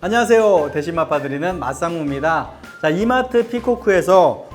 안녕하세요. 대신맛 드리는 맛상무입니다. 자, 이마트 피코크에서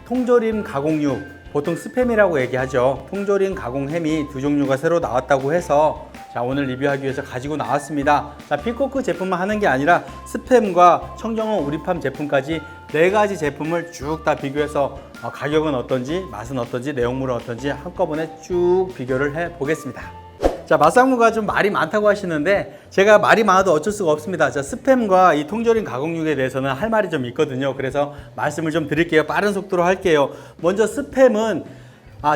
통조림 가공육, 보통 스팸이라고 얘기하죠. 통조림 가공 햄이 두 종류가 새로 나왔다고 해서 자, 오늘 리뷰하기 위해서 가지고 나왔습니다. 자, 피코크 제품만 하는 게 아니라 스팸과 청정원 우리팜 제품까지 4가지 제품을 쭉 다 비교해서 가격은 어떤지, 맛은 어떤지, 내용물은 어떤지 한꺼번에 쭉 비교를 해 보겠습니다. 자, 맛상무가 좀 말이 많다고 하시는데 제가 말이 많아도 어쩔 수가 없습니다. 자, 스팸과 이 통조림 가공육에 대해서는 할 말이 좀 있거든요. 그래서 말씀을 좀 드릴게요. 빠른 속도로 할게요. 먼저 스팸은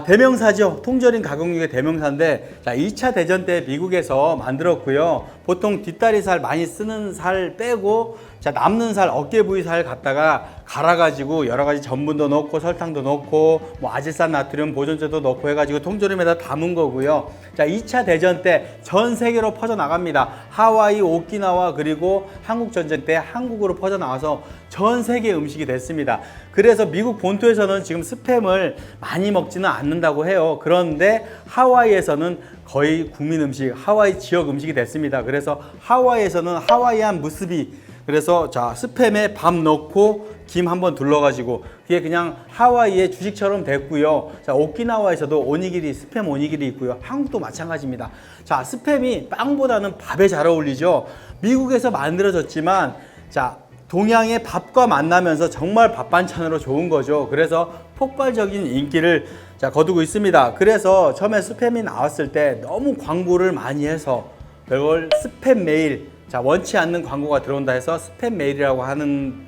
대명사죠. 통조림 가공육의 대명사인데, 자, 2차 대전 때 미국에서 만들었고요. 보통 뒷다리살 많이 쓰는 살 빼고, 자, 남는 살, 어깨 부위 살 갖다가 갈아가지고 여러 가지 전분도 넣고 설탕도 넣고 뭐 아질산 나트륨 보존제도 넣고 해가지고 통조림에다 담은 거고요. 자, 2차 대전 때 전 세계로 퍼져나갑니다. 하와이, 오키나와 그리고 한국 전쟁 때 한국으로 퍼져나와서 전 세계 음식이 됐습니다. 그래서 미국 본토에서는 지금 스팸을 많이 먹지는 않는다고 해요. 그런데 하와이에서는 거의 국민 음식, 하와이 지역 음식이 됐습니다. 그래서 하와이에서는 하와이안 무스비, 그래서 자, 스팸에 밥 넣고 김 한번 둘러가지고 그게 그냥 하와이의 주식처럼 됐고요. 자, 오키나와에서도 오니기리, 스팸 오니기리 있고요. 한국도 마찬가지입니다. 자, 스팸이 빵보다는 밥에 잘 어울리죠. 미국에서 만들어졌지만 자, 동양의 밥과 만나면서 정말 밥 반찬으로 좋은 거죠. 그래서 폭발적인 인기를 자, 거두고 있습니다. 그래서 처음에 스팸이 나왔을 때 너무 광고를 많이 해서 그걸 스팸 메일, 자, 원치 않는 광고가 들어온다 해서 스팸 메일이라고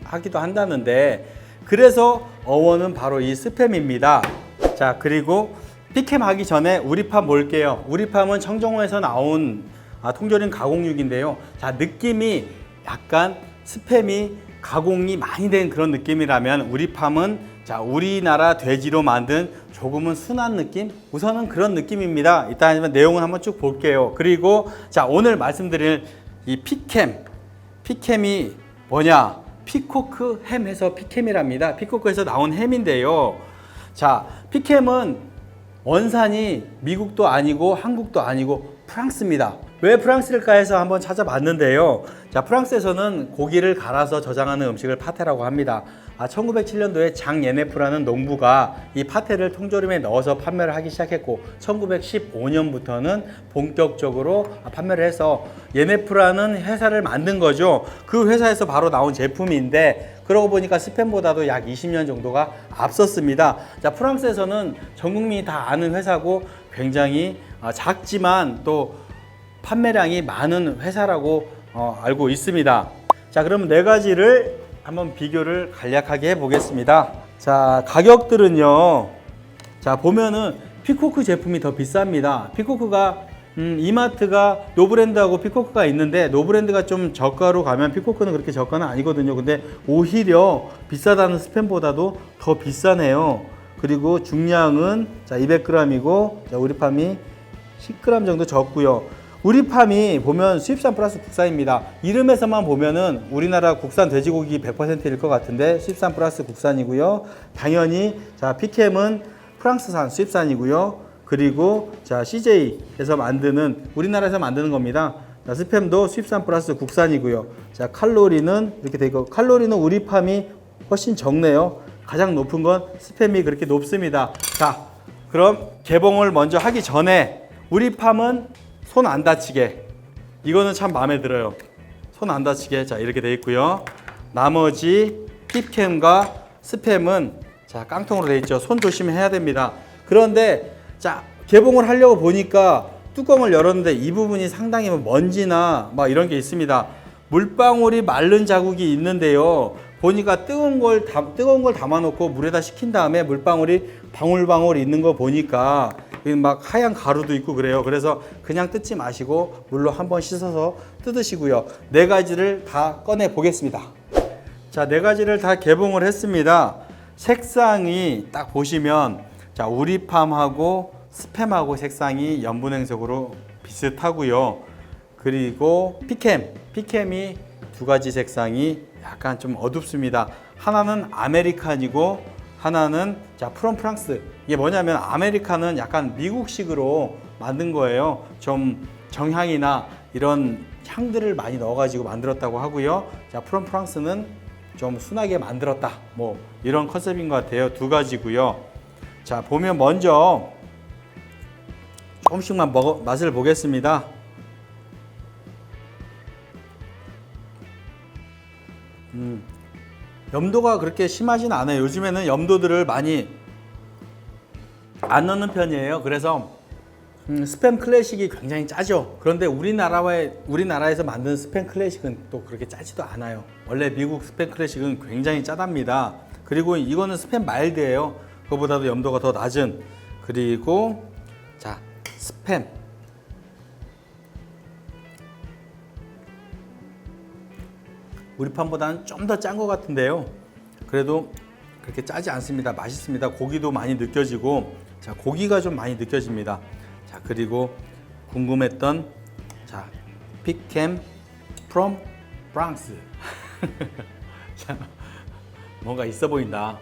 하기도 한다는데, 그래서 어원은 바로 이 스팸입니다. 자, 그리고 피캠 하기 전에 우리팜 볼게요. 우리팜은 청정원에서 나온 통조림 가공육인데요. 자, 느낌이 약간 스팸이 가공이 많이 된 그런 느낌이라면 우리팜은 자, 우리나라 돼지로 만든 조금은 순한 느낌? 우선은 그런 느낌입니다. 일단 내용은 한번 쭉 볼게요. 그리고 자, 오늘 말씀드릴 이 피캠이 뭐냐? 피코크 햄 해서 피캠이랍니다. 피코크에서 나온 햄인데요. 자, 피캠은 원산이 미국도 아니고 한국도 아니고 프랑스입니다. 왜 프랑스일까 해서 한번 찾아봤는데요. 자, 프랑스에서는 고기를 갈아서 저장하는 음식을 파테라고 합니다. 1907년도에 장 예네프라는 농부가 이 파테를 통조림에 넣어서 판매를 하기 시작했고 1915년부터는 본격적으로 판매를 해서 예네프라는 회사를 만든 거죠. 그 회사에서 바로 나온 제품인데 그러고 보니까 스팸보다도 약 20년 정도가 앞섰습니다. 자, 프랑스에서는 전 국민이 다 아는 회사고 굉장히 작지만 또 판매량이 많은 회사라고 알고 있습니다. 자, 그럼 4가지를 한번 비교를 간략하게 해보겠습니다. 자, 가격들은요. 자, 보면은 피코크 제품이 더 비쌉니다. 피코크가 이마트가 노브랜드하고 피코크가 있는데 노브랜드가 좀 저가로 가면 피코크는 그렇게 저가는 아니거든요. 근데 오히려 비싸다는 스팸보다도 더 비싸네요. 그리고 중량은 자, 200g이고 자, 우리팜이 10g 정도 적고요. 우리팜이 보면 수입산 플러스 국산입니다. 이름에서만 보면은 우리나라 국산 돼지고기 100%일 것 같은데 수입산 플러스 국산이고요. 당연히 자, 피캠은 프랑스산 수입산이고요. 그리고 자, CJ에서 만드는 우리나라에서 만드는 겁니다. 자, 스팸도 수입산 플러스 국산이고요. 자, 칼로리는 이렇게 돼 있고 칼로리는 우리팜이 훨씬 적네요. 가장 높은 건 스팸이 그렇게 높습니다. 자, 그럼 개봉을 먼저 하기 전에 우리팜은 손 안 다치게, 이거는 참 마음에 들어요. 손 안 다치게 자, 이렇게 돼 있고요. 나머지 피캠과 스팸은 자, 깡통으로 돼 있죠. 손 조심해야 됩니다. 그런데 자, 개봉을 하려고 보니까 뚜껑을 열었는데 이 부분이 상당히 먼지나 막 이런 게 있습니다. 물방울이 마른 자국이 있는데요. 보니까 뜨거운 걸 담아놓고 물에다 식힌 다음에 물방울이 방울방울 있는 거 보니까 막 하얀 가루도 있고 그래요. 그래서 그냥 뜯지 마시고 물로 한번 씻어서 뜯으시고요. 4가지를 다 꺼내 보겠습니다. 자, 4가지를 다 개봉을 했습니다. 색상이 딱 보시면 자, 우리팜하고 스팸하고 색상이 연분홍색으로 비슷하고요. 그리고 피캠이 2가지 색상이 약간 좀 어둡습니다. 하나는 아메리칸이고 하나는 자, 프롬 프랑스. 이게 뭐냐면 아메리칸은 약간 미국식으로 만든 거예요. 좀 정향이나 이런 향들을 많이 넣어가지고 만들었다고 하고요. 자, 프롬 프랑스는 좀 순하게 만들었다. 뭐 이런 컨셉인 것 같아요. 두 가지고요. 자, 보면 먼저 조금씩만 맛을 보겠습니다. 염도가 그렇게 심하진 않아요. 요즘에는 염도들을 많이 안 넣는 편이에요. 그래서 스팸 클래식이 굉장히 짜죠. 그런데 우리나라에서 만든 스팸 클래식은 또 그렇게 짜지도 않아요. 원래 미국 스팸 클래식은 굉장히 짜답니다. 그리고 이거는 스팸 마일드예요. 그거보다도 염도가 더 낮은. 그리고 자, 스팸. 우리 판보다는 좀 더 짠 것 같은데요. 그래도 그렇게 짜지 않습니다. 맛있습니다. 고기도 많이 느껴지고, 자, 고기가 좀 많이 느껴집니다. 자, 그리고 궁금했던 자, 피캠 프롬 프랑스. 자, 뭔가 있어 보인다.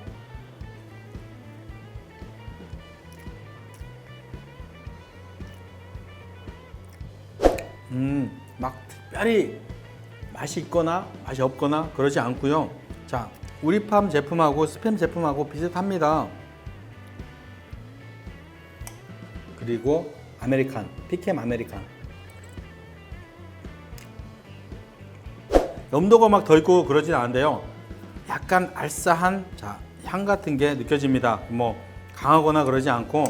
막 특별히 맛이 있거나 맛이 없거나 그러지 않고요. 자, 우리팜 제품하고 스팸 제품하고 비슷합니다. 그리고 아메리칸, 피캠 아메리칸. 염도가 막 더 있고 그러진 않은데요. 약간 알싸한 자, 향 같은 게 느껴집니다. 뭐 강하거나 그러지 않고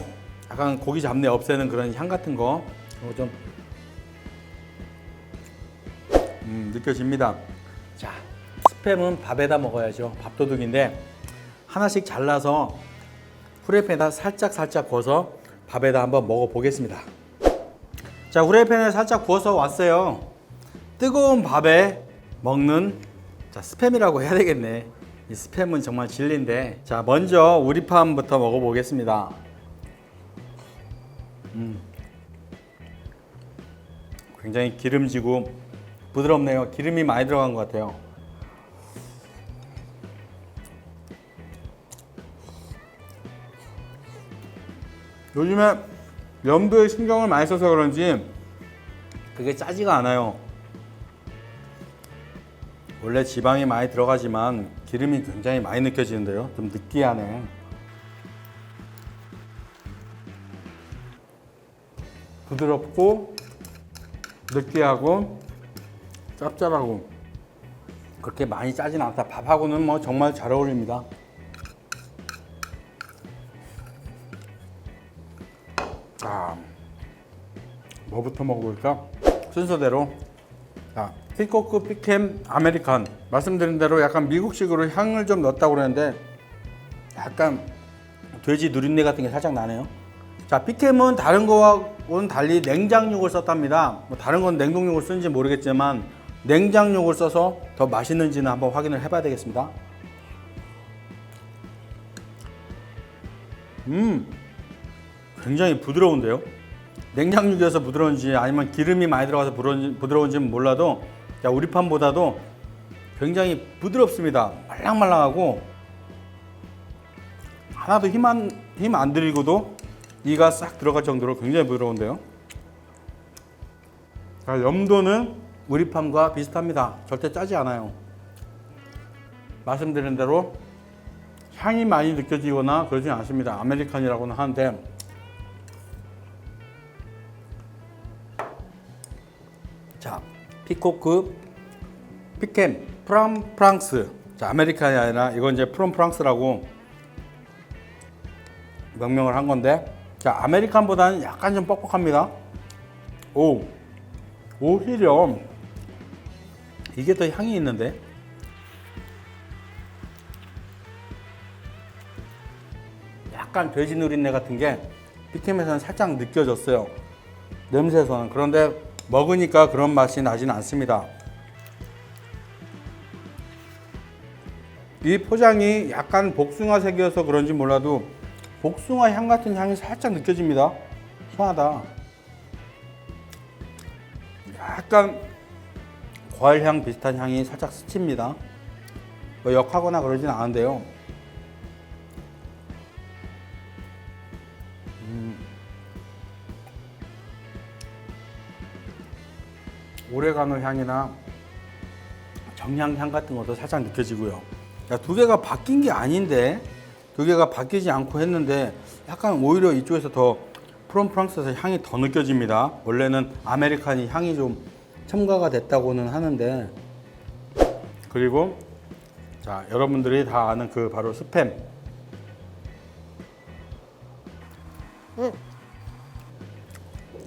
약간 고기 잡내 없애는 그런 향 같은 거 좀 느껴집니다. 자, 스팸은 밥에다 먹어야죠. 밥도둑인데 하나씩 잘라서 후라이팬에다 살짝 구워서 밥에다 한번 먹어 보겠습니다. 자, 후라이팬에 살짝 구워서 왔어요. 뜨거운 밥에 먹는 자, 스팸이라고 해야 되겠네. 이 스팸은 정말 진리인데, 자, 먼저 우리팜부터 먹어 보겠습니다. 굉장히 기름지고 부드럽네요. 기름이 많이 들어간 것 같아요. 요즘에 염도에 신경을 많이 써서 그런지 그게 짜지가 않아요. 원래 지방이 많이 들어가지만 기름이 굉장히 많이 느껴지는데요. 좀 느끼하네. 부드럽고 느끼하고 짭짤하고 그렇게 많이 짜진 않다. 밥하고는 뭐 정말 잘 어울립니다. 자, 뭐부터 먹어볼까? 순서대로. 자, 피코크 피캠 아메리칸. 말씀드린 대로 약간 미국식으로 향을 좀 넣었다고 그러는데 약간 돼지 누린내 같은 게 살짝 나네요. 자, 피캠은 다른 거와는 달리 냉장육을 썼답니다. 뭐 다른 건 냉동육을 쓰는지 모르겠지만 냉장육을 써서 더 맛있는지는 한번 확인을 해봐야 되겠습니다. 굉장히 부드러운데요. 냉장육이어서 부드러운지 아니면 기름이 많이 들어가서 부드러운지는 몰라도, 자, 우리 판보다도 굉장히 부드럽습니다. 말랑말랑하고 하나도 힘 안 들이고도 이가 싹 들어갈 정도로 굉장히 부드러운데요. 자, 염도는 우리 팜과 비슷합니다. 절대 짜지 않아요. 말씀드린 대로 향이 많이 느껴지거나 그러진 않습니다. 아메리칸이라고는 하는데, 자, 피코크 피캠 프롬 프랑스. 자, 아메리칸이 아니라 이건 이제 프롬 프랑스라고 명명을 한 건데, 자, 아메리칸보다는 약간 좀 뻑뻑합니다. 오히려 이게 더 향이 있는데, 약간 돼지 누린내 같은 게 피캠에서는 살짝 느껴졌어요. 냄새에서는. 그런데 먹으니까 그런 맛이 나진 않습니다. 이 포장이 약간 복숭아색이어서 그런지 몰라도 복숭아 향 같은 향이 살짝 느껴집니다. 희한하다. 약간 과일향 비슷한 향이 살짝 스칩니다. 뭐 역하거나 그러진 않은데요. 오레가노 향이나 정향향 같은 것도 살짝 느껴지고요. 두 개가 바뀐 게 아닌데, 두 개가 바뀌지 않고 했는데 약간 오히려 이쪽에서 더 프랑스에서 향이 더 느껴집니다. 원래는 아메리칸이 향이 좀 첨가가 됐다고는 하는데, 그리고 자, 여러분들이 다 아는 그 바로 스팸.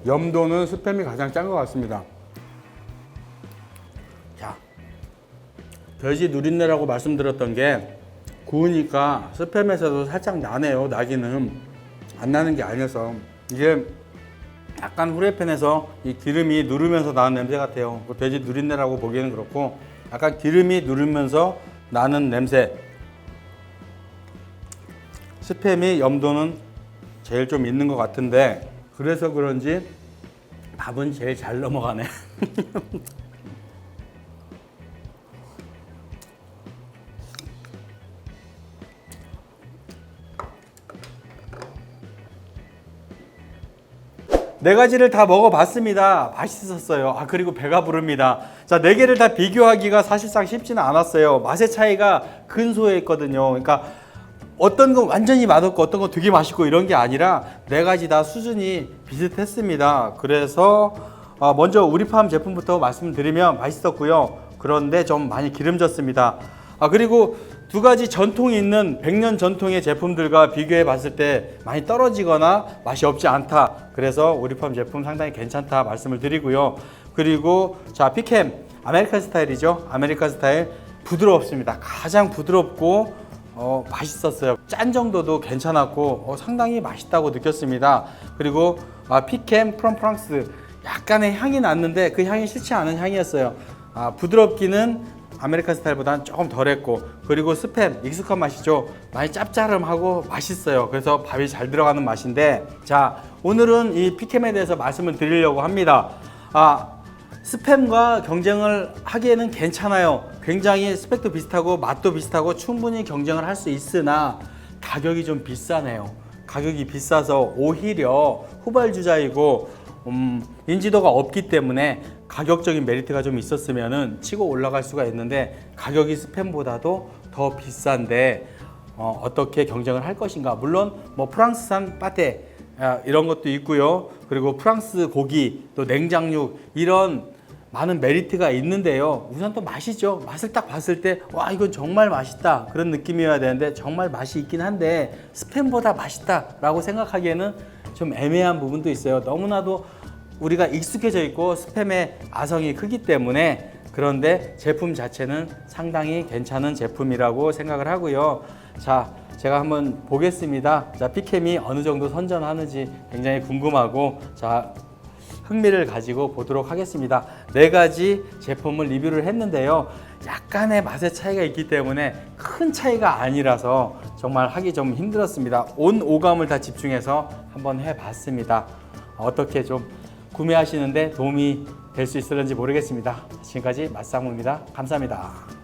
염도는 스팸이 가장 짠 것 같습니다. 자, 돼지 누린내라고 말씀드렸던 게 구우니까 스팸에서도 살짝 나네요. 나기는 안 나는 게 아니어서 이게 약간 후라이팬에서 이 기름이 누르면서 나는 냄새 같아요. 돼지 누린내라고 보기에는 그렇고 약간 기름이 누르면서 나는 냄새. 스팸이 염도는 제일 좀 있는 것 같은데 그래서 그런지 밥은 제일 잘 넘어가네. 네 가지를 다 먹어봤습니다. 맛있었어요. 그리고 배가 부릅니다. 자, 네 개를 다 비교하기가 사실상 쉽지는 않았어요. 맛의 차이가 근소했거든요. 그러니까 어떤 건 완전히 맛없고 어떤 건 되게 맛있고 이런 게 아니라 네 가지 다 수준이 비슷했습니다. 그래서 먼저 우리팜 제품부터 말씀드리면 맛있었고요. 그런데 좀 많이 기름졌습니다. 그리고 두 가지 전통이 있는 100년 전통의 제품들과 비교해 봤을 때 많이 떨어지거나 맛이 없지 않다. 그래서 우리팜 제품 상당히 괜찮다 말씀을 드리고요. 그리고 자, 피캠 아메리칸 스타일이죠. 아메리칸 스타일 부드럽습니다. 가장 부드럽고 맛있었어요. 짠 정도도 괜찮았고 상당히 맛있다고 느꼈습니다. 그리고 피캠 프랑스 약간의 향이 났는데 그 향이 싫지 않은 향이었어요. 부드럽기는 아메리칸 스타일보다는 조금 덜했고, 그리고 스팸 익숙한 맛이죠. 많이 짭짤하고 맛있어요. 그래서 밥이 잘 들어가는 맛인데, 자, 오늘은 이 피캠에 대해서 말씀을 드리려고 합니다. 스팸과 경쟁을 하기에는 괜찮아요. 굉장히 스펙도 비슷하고 맛도 비슷하고 충분히 경쟁을 할 수 있으나 가격이 좀 비싸네요. 가격이 비싸서 오히려 후발주자이고 인지도가 없기 때문에 가격적인 메리트가 좀 있었으면 치고 올라갈 수가 있는데 가격이 스팸보다도 더 비싼데 어떻게 경쟁을 할 것인가. 물론 뭐 프랑스산 파테 이런 것도 있고요. 그리고 프랑스 고기 또 냉장육 이런 많은 메리트가 있는데요. 우선 또 맛이죠. 맛을 딱 봤을 때 와, 이건 정말 맛있다 그런 느낌이어야 되는데 정말 맛이 있긴 한데 스팸보다 맛있다 라고 생각하기에는 좀 애매한 부분도 있어요. 너무나도 우리가 익숙해져 있고 스팸의 아성이 크기 때문에. 그런데 제품 자체는 상당히 괜찮은 제품이라고 생각을 하고요. 자, 제가 한번 보겠습니다. 자, 피캠이 어느 정도 선전하는지 굉장히 궁금하고, 자, 흥미를 가지고 보도록 하겠습니다. 네 가지 제품을 리뷰를 했는데요. 약간의 맛의 차이가 있기 때문에 큰 차이가 아니라서 정말 하기 좀 힘들었습니다. 온 오감을 다 집중해서 한번 해봤습니다. 어떻게 좀 구매하시는데 도움이 될 수 있을지 모르겠습니다. 지금까지 맛상무입니다. 감사합니다.